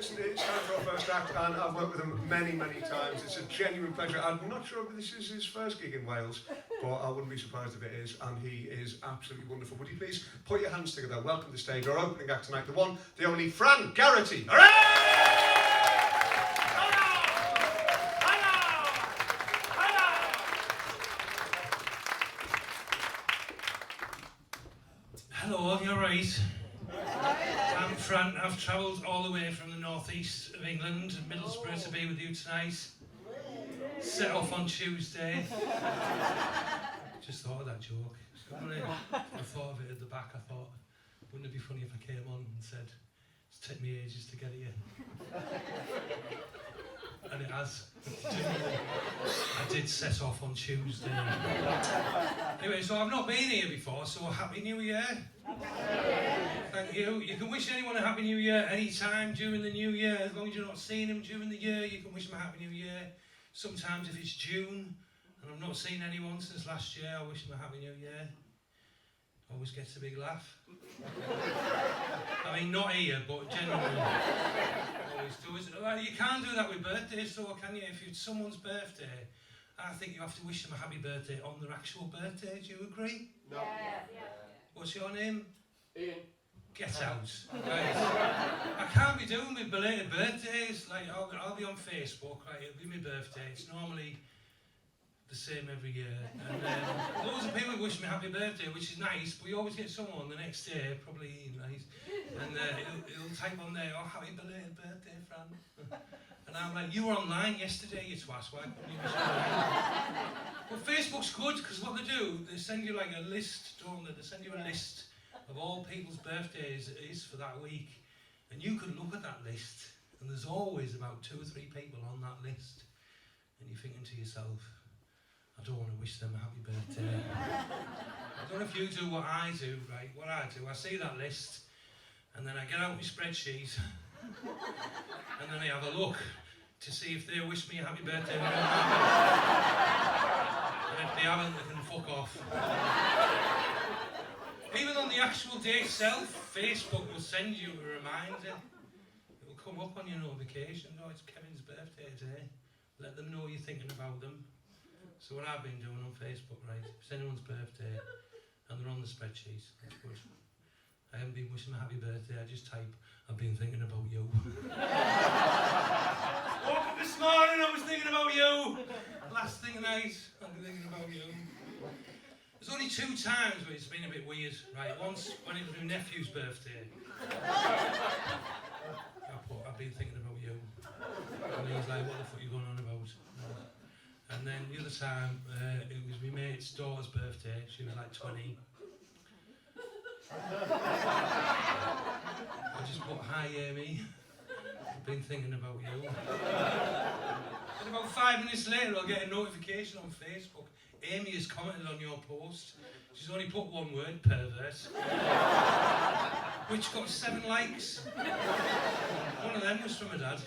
listen, it's time for our first act, and I've worked with him many, many times. It's a genuine pleasure. I'm not sure if this is his first gig in Wales, but I wouldn't be surprised if it is, and he is absolutely wonderful. Would you please put your hands together? Welcome to stage our opening act tonight, the one, the only, Fran Garrity. Hooray! Hello, you're right. I'm Fran. I've travelled all the way from the northeast of England, Middlesbrough, to be with you tonight. Set off on Tuesday. Just thought of that joke. I thought of it at the back. I thought, wouldn't it be funny if I came on and said, it's taken me ages to get here. And it has. I did set off on Tuesday. Anyway, so I've not been here before, so Happy New Year. Thank you. You can wish anyone a Happy New Year any time during the New Year. As long as you're not seeing them during the year, you can wish them a Happy New Year. Sometimes if it's June and I've not seen anyone since last year, I wish them a Happy New Year. Always gets a big laugh. I mean, not here, but generally. Always do. Well, you can't do that with birthdays, so can you? If it's someone's birthday, I think you have to wish them a happy birthday on their actual birthday. Do you agree? No. Yeah. What's your name? Ian. Get out. Right. I can't be doing with belated birthdays. Like, I'll be on Facebook, right? It'll be my birthday. It's normally the same every year. And loads of people wish me happy birthday, which is nice, but you always get someone the next day, probably Ian, right? And he'll type on there, oh, happy belated birthday, Fran. And I'm like, you were online yesterday, you twat, why couldn't you wish me online? But Facebook's good, because what they do, they send you like a list, don't they? They send you a list of all people's birthdays it is for that week. And you can look at that list, and there's always about 2 or 3 people on that list. And you're thinking to yourself, I don't want to wish them a happy birthday. I don't know if you do what I do, right? What I do, I see that list, and then I get out my spreadsheet, and then I have a look to see if they wish me a happy birthday. And if they haven't, they can fuck off. Even on the actual day itself, Facebook will send you a reminder. It will come up on your notification. Oh, it's Kevin's birthday today. Let them know you're thinking about them. So what I've been doing on Facebook, right, if it's anyone's birthday and they're on the spreadsheet, that's good. I haven't been wishing them a happy birthday, I just type, I've been thinking about you. Woke up this morning, I was thinking about you. Last thing at night, I've been thinking about you. There's only 2 times where it's been a bit weird, right? Once, when it was my nephew's birthday, I put, I've been thinking about you. And he was like, what the fuck are you going on about? And then the other time, it was my mate's daughter's birthday. She was like 20. I just put, hi Amy, I've been thinking about you. And about 5 minutes later, I'll get a notification on Facebook. Amy has commented on your post. She's only put one word, pervert. Which got 7 likes. One of them was from her dad.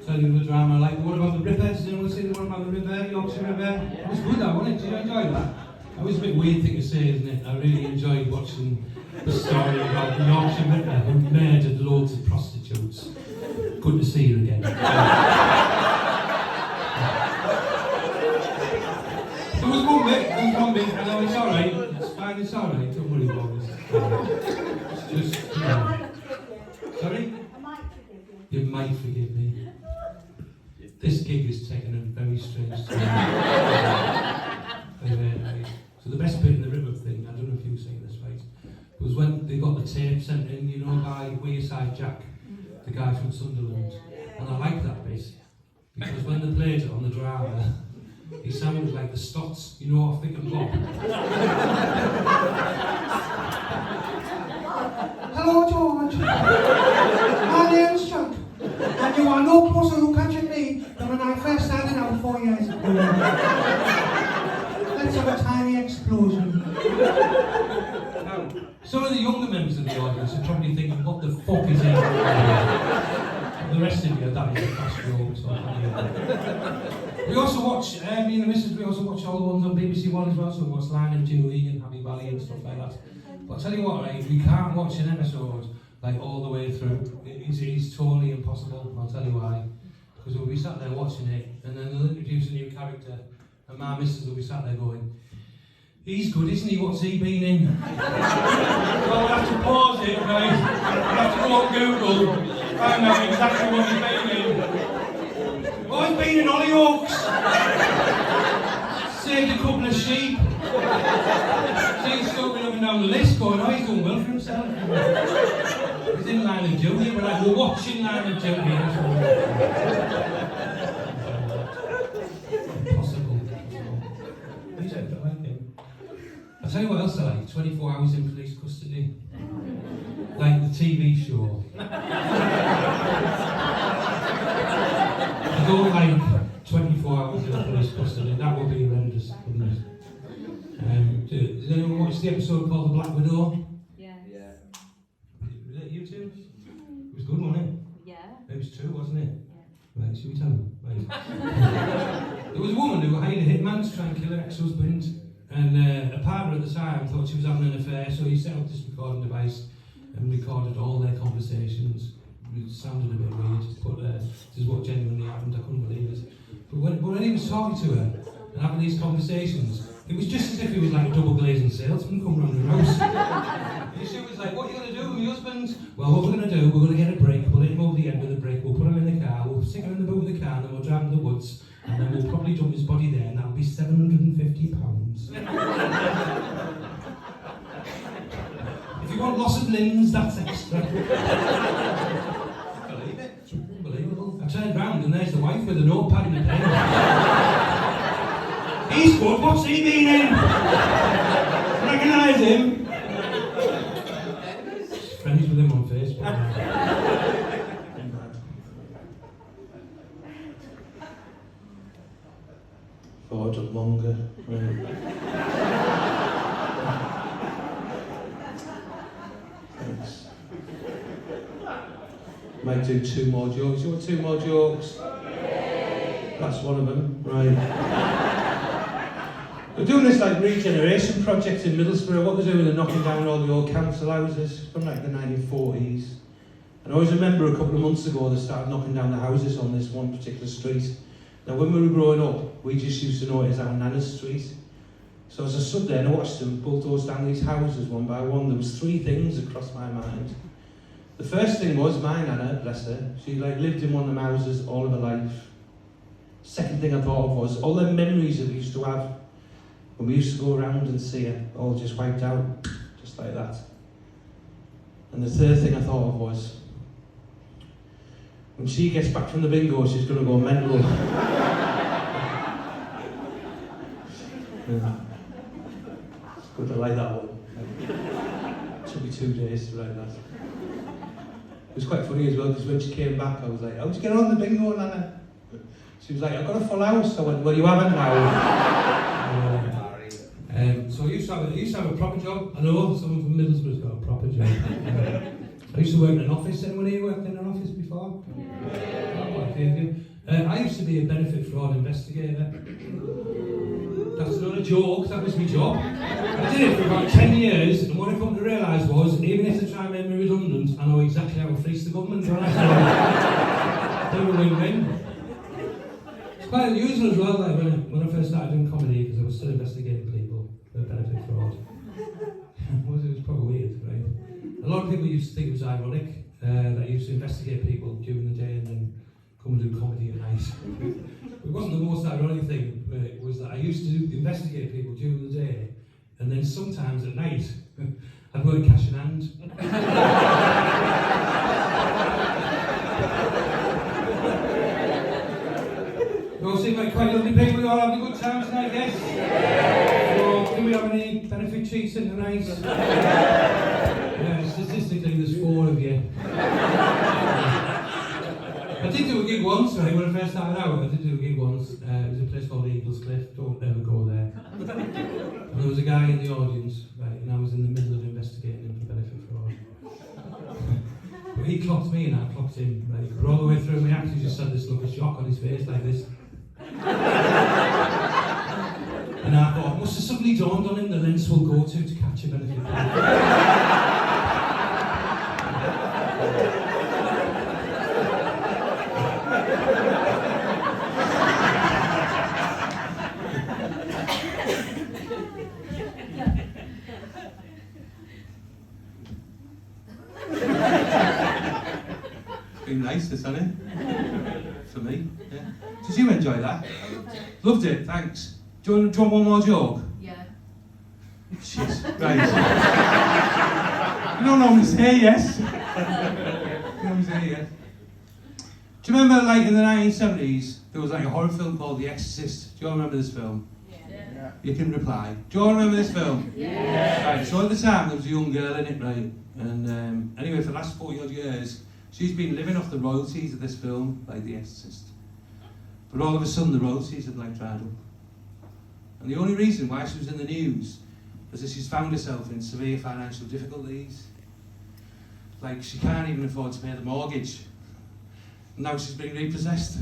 Tell you the drama, like the one about the river. Did anyone see the one about the river, Yorkshire River? It was good, that, wasn't it? Did you enjoy that? That was a bit weird thing to say, isn't it? I really enjoyed watching the story about the Yorkshire River who murdered loads of prostitutes. Good to see you again. There was one bit, I know it's alright. It's fine, it's alright, don't worry about it. It's just, you know. Sorry? You might forgive me. This gig is taking a very strange turn. So the best bit in the river thing, I don't know if you've seen this, right, was when they got the tape sent in, you know, by Wayside Jack, the guy from Sunderland. And I like that bit, because when they played it on the drama, he sounded like the Stots, you know, off Vic and Bob. Hello, George. My name's Chuck, and you are no closer to catching me than when I first started out 4 years ago. Let's have a tiny explosion. Now, some of the younger members of the audience are probably thinking, what the fuck is it? The rest of you, that is a fast joke. So we also watch, me and the missus, we also watch all the ones on BBC One as well, so we watch Line and Julie and Happy Valley and stuff like that. But I'll tell you what, right, if you can't watch an episode like all the way through, it's totally impossible. I'll tell you why. Because we'll be sat there watching it, and then they'll introduce a new character, and my missus will be sat there going, "He's good, isn't he? What's he been in?" Well, we'll have to pause it, right? We'll have to go on Google, find out exactly what he's been in. Oh, he's been in Hollyoaks. Saved a couple of sheep. She's still been up and down the list going, oh, he's doing well for himself. He's in Line of Duty. We're like, we're watching Line of Duty. Impossible. He's out there, like him. I'll tell you what else I like, 24 hours in police custody. Like the TV show. I don't like 24 hours in police custody, that would be horrendous, wouldn't it? Did anyone watch the episode called The Black Widow? Yeah. Was it you two? It was good, wasn't it? Yeah. It was two, wasn't it? Yeah. Right, should we tell them? Right. There was a woman who hired a hitman to try and kill her ex-husband, and a partner at the time thought she was having an affair, so he set up this recording device and recorded all their conversations. It sounded a bit weird, but this is what genuinely happened. I couldn't believe it. But when he was talking to her and having these conversations, it was just as if he was like a double glazing salesman coming round the house. And she was like, "What are you going to do with my husband?" "Well, what we're going to do, we're going to get a brick, we'll hit him over the end with a brick, we'll put him in the car, we'll stick him in the boot of the car, and then we'll drive him to the woods, and then we'll probably dump his body there, and that'll be £750. If you want loss of limbs, that's extra." Believe it? It's unbelievable. I turned round and there's the wife with a notepad and a pen. "He's good, what's he been in?" "Recognise him?" Friends with him on Facebook. Thought it took longer. Right. Thanks. Might do 2 more jokes. You want 2 more jokes? That's one of them, right. We're doing this like regeneration project in Middlesbrough. What they're doing, they're knocking down all the old council houses from like the 1940s. And I always remember a couple of months ago they started knocking down the houses on this one particular street. Now when we were growing up, we just used to know it as our Nana's Street. So as I stood there and I watched them bulldoze down these houses one by one, there was 3 things across my mind. The first thing was my Nana, bless her, she like lived in one of them houses all of her life. Second thing I thought of was all the memories that we used to have when we used to go around and see her, all just wiped out, just like that. And the third thing I thought of was, when she gets back from the bingo, she's going to go mental. Yeah. It's good, I like that one. It took me 2 days to write that. It was quite funny as well, because when she came back, I was like, "How'd you get on the bingo, Nana?" She was like, "I've got a full house." I went, "Well, you haven't now." So I used to have a proper job. I know someone from Middlesbrough's got a proper job. I used to work in an office. Anyone here worked in an office before? Yeah. I used to be a benefit fraud investigator. That's not a joke, that was my job. I did it for about 10 years, and what I come to realise was, even if they try and make me redundant, I know exactly how to fleece the government. They were a win-win. It's quite unusual as well, like when I first started doing comedy, because I was still investigating people for benefit fraud. It was probably weird, right? A lot of people used to think it was ironic that I used to investigate people during the day and then come and do comedy at night. It wasn't the most ironic thing, but it was that I used to investigate people during the day, and then sometimes at night, I'd work cash in hand. You all seem like quite lovely people. You all having a good time tonight, guys? So, do we have any benefit cheats in tonight? Yeah, statistically, there's 4 of you. I did do a gig once, right, when I first started out. I did do a gig once. It was a place called Eagles Cliff. Don't ever go there. And there was a guy in the audience, right, and I was in the middle of investigating him for benefit fraud. But he clocked me and I clocked him, right. But all the way through my act, he just had this look of shock on his face like this. And I thought, I must have suddenly suddenly dawned on him the lengths we'll go to catch a benefit. Been nice, hasn't it? For me, yeah. Did you enjoy that? Loved it, thanks. Do you want one more joke? Yeah. Shit, right. You don't normally say yes. You normally say yes. Do you remember, like, in the 1970s, there was like a horror film called The Exorcist? Do you all remember this film? Yeah. You can reply. Do you all remember this film? Yeah. Right, so at the time there was a young girl in it, right? And anyway, for the last 40 odd years, she's been living off the royalties of this film, like The Exorcist. But all of a sudden the royalties had like dried up. And the only reason why she was in the news was that she's found herself in severe financial difficulties. Like, she can't even afford to pay the mortgage. And now she's being repossessed.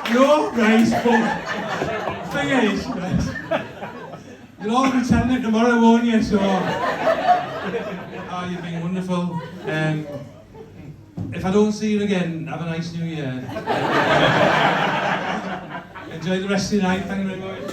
No, right, but thing is, right, you'll all be telling it tomorrow, won't you? So, oh, you've been wonderful. If I don't see you again, have a nice New Year. Enjoy the rest of your night. Thank you very much.